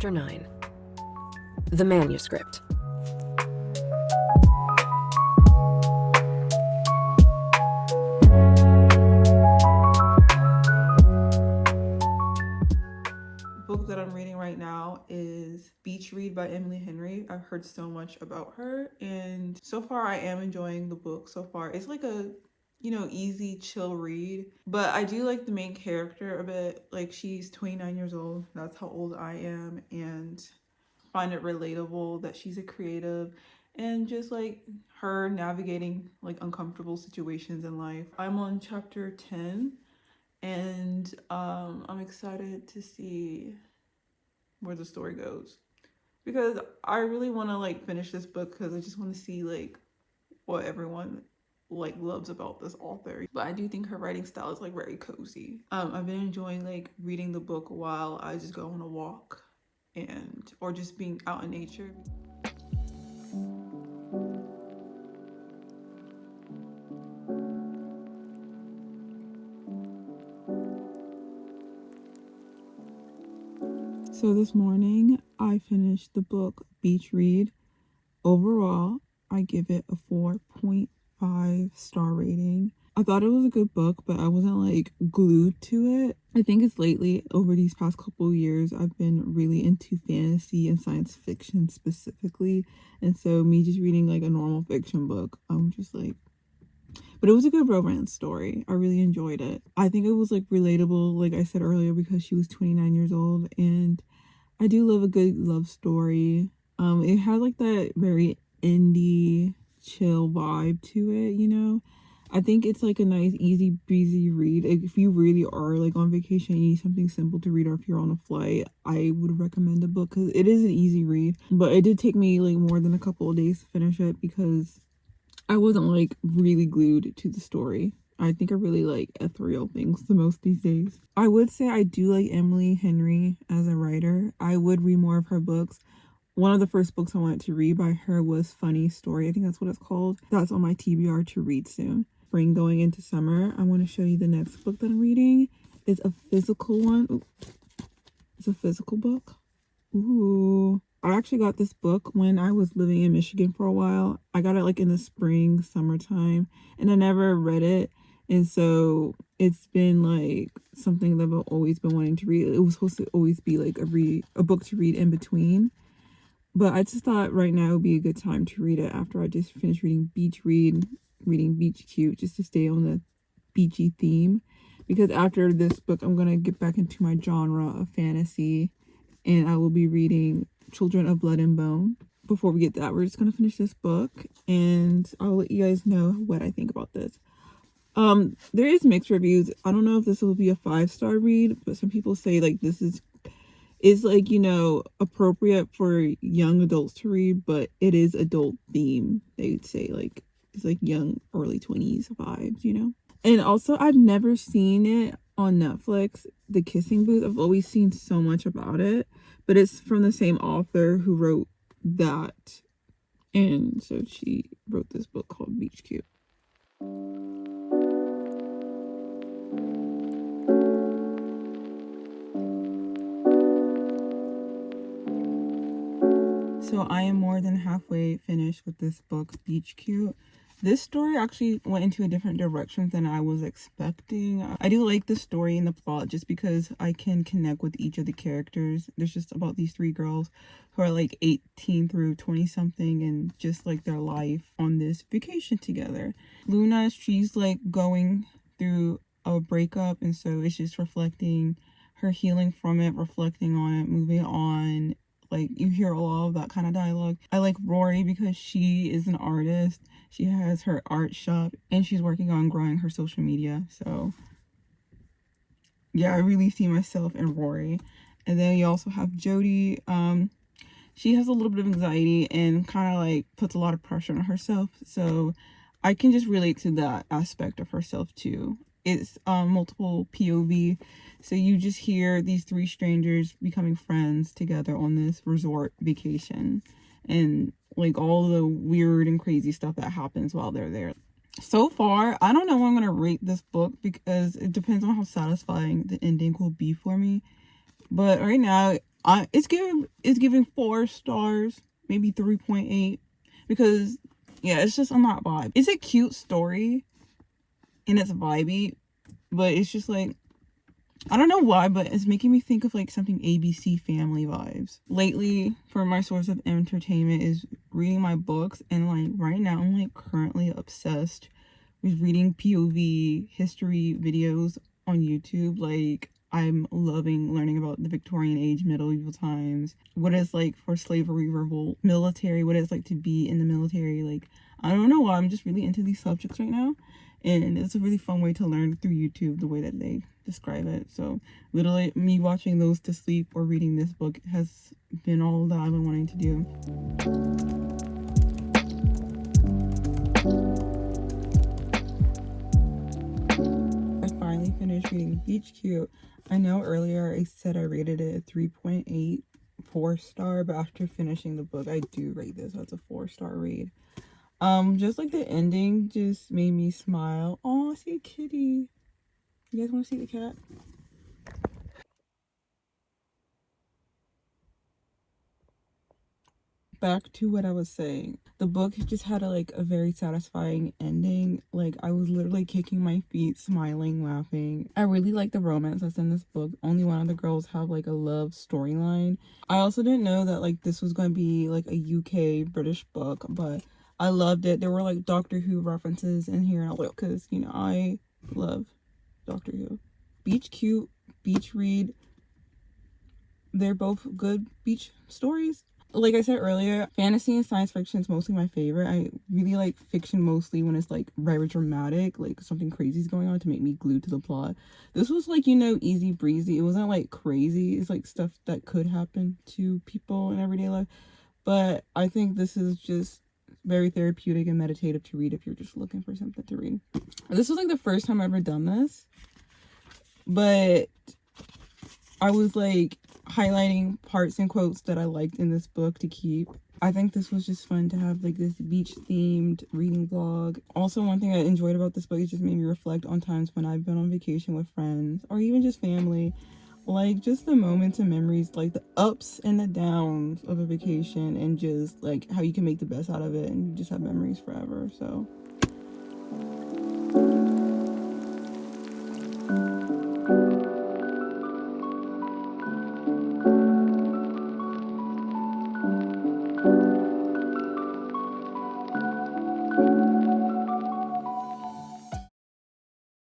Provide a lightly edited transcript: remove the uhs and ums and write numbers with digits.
Chapter 9. The Manuscript. Book that I'm reading right now is Beach Read by Emily Henry. I've heard so much about her, and so far I am enjoying the book so far. It's like a easy, chill read. But I do like the main character a bit. Like, she's 29 years old. That's how old I am, and find it relatable that she's a creative and just like her navigating like uncomfortable situations in life. I'm on chapter 10, and I'm excited to see where the story goes, because I really want to like finish this book, because I just want to see like what everyone like loves about this author. But I do think her writing style is like very cozy. I've been enjoying like reading the book while I just go on a walk or just being out in nature. So this morning I finished the book Beach Read. Overall, I give it a 4.5 star rating. I thought it was a good book, but I wasn't like glued to it. I think it's lately, over these past couple years, I've been really into fantasy and science fiction specifically. And so me just reading like a normal fiction book, I'm just like, but it was a good romance story. I really enjoyed it. I think it was like relatable, like I said earlier, because she was 29 years old, and I do love a good love story. It had like that very indie chill vibe to it, you know. I think it's like a nice easy breezy read. If you really are like on vacation and you need something simple to read, or if you're on a flight, I would recommend the book, because it is an easy read. But it did take me like more than a couple of days to finish it, because I wasn't like really glued to the story. I think I really like ethereal things the most these days. I would say I do like Emily Henry as a writer. I would read more of her books. One of the first books I wanted to read by her was Funny Story. I think that's what it's called. That's on my TBR to read soon. Spring going into summer. I want to show you the next book that I'm reading. It's a physical one. Ooh. It's a physical book. Ooh. I actually got this book when I was living in Michigan for a while. I got it like in the spring, summertime, and I never read it. And so it's been like something that I've always been wanting to read. It was supposed to always be like a book to read in between. But I just thought right now would be a good time to read it after I just finished reading reading Beach Cute, just to stay on the beachy theme. Because after this book, I'm going to get back into my genre of fantasy, and I will be reading Children of Blood and Bone. Before we get to that, we're just going to finish this book, and I'll let you guys know what I think about this. There is mixed reviews. I don't know if this will be a 5-star read, but some people say like this is like, you know, appropriate for young adults to read, but it is adult theme. They would say like it's like young early 20s vibes, you know. And also, I've never seen it on Netflix, The Kissing Booth. I've always seen so much about it, but it's from the same author who wrote that, and so she wrote this book called Beach Cute. So I am more than halfway finished with this book, Beach Cute. This story actually went into a different direction than I was expecting. I do like the story and the plot just because I can connect with each of the characters. There's just about these 3 girls who are like 18 through 20 something, and just like their life on this vacation together. Luna, she's like going through a breakup, and so it's just reflecting her healing from it, reflecting on it, moving on. Like, you hear a lot of that kind of dialogue. I like Rory because she is an artist. She has her art shop, and she's working on growing her social media. So yeah, I really see myself in Rory. And then you also have Jody. She has a little bit of anxiety and kind of like puts a lot of pressure on herself. So I can just relate to that aspect of herself too. It's multiple POV. So you just hear these 3 strangers becoming friends together on this resort vacation, and like all the weird and crazy stuff that happens while they're there. So far, I don't know what I'm going to rate this book, because it depends on how satisfying the ending will be for me. But right now, It's giving 4 stars, maybe 3.8, because yeah, it's just on that vibe. It's a cute story and it's vibey, but it's just like, I don't know why, but it's making me think of like something ABC Family vibes. Lately, for my source of entertainment is reading my books, and like right now I'm like currently obsessed with reading POV history videos on YouTube. Like, I'm loving learning about the Victorian age, medieval times, what it's like for slavery, revolt, military, what it's like to be in the military. Like, I don't know why, I'm just really into these subjects right now, and it's a really fun way to learn through YouTube, the way that they describe it. So literally me watching those to sleep or reading this book has been all that I've been wanting to do. I finally finished reading Beach Cute. I know earlier I said I rated it a 3.8, 4-star, but after finishing the book, I do rate this as a 4-star read. Just like the ending just made me smile. Oh, I see a kitty. You guys want to see the cat? Back to what I was saying. The book just had a very satisfying ending. Like, I was literally kicking my feet, smiling, laughing. I really like the romance that's in this book. Only one of the girls have like a love storyline. I also didn't know that like this was going to be like a UK British book, but I loved it. There were like Doctor Who references in here, because you know I love Doctor Who. Beach Cute, Beach Read. They're both good beach stories. Like I said earlier, fantasy and science fiction is mostly my favorite. I really like fiction mostly when it's like very dramatic, like something crazy is going on to make me glued to the plot. This was like, easy breezy. It wasn't like crazy. It's like stuff that could happen to people in everyday life. But I think this is just very therapeutic and meditative to read if you're just looking for something to read. This was like the first time I've ever done this, but I was like highlighting parts and quotes that I liked in this book to keep. I think this was just fun to have like this beach themed reading vlog. Also, one thing I enjoyed about this book is just made me reflect on times when I've been on vacation with friends or even just family. Like, just the moments and memories, like the ups and the downs of a vacation, and just like how you can make the best out of it and you just have memories forever. So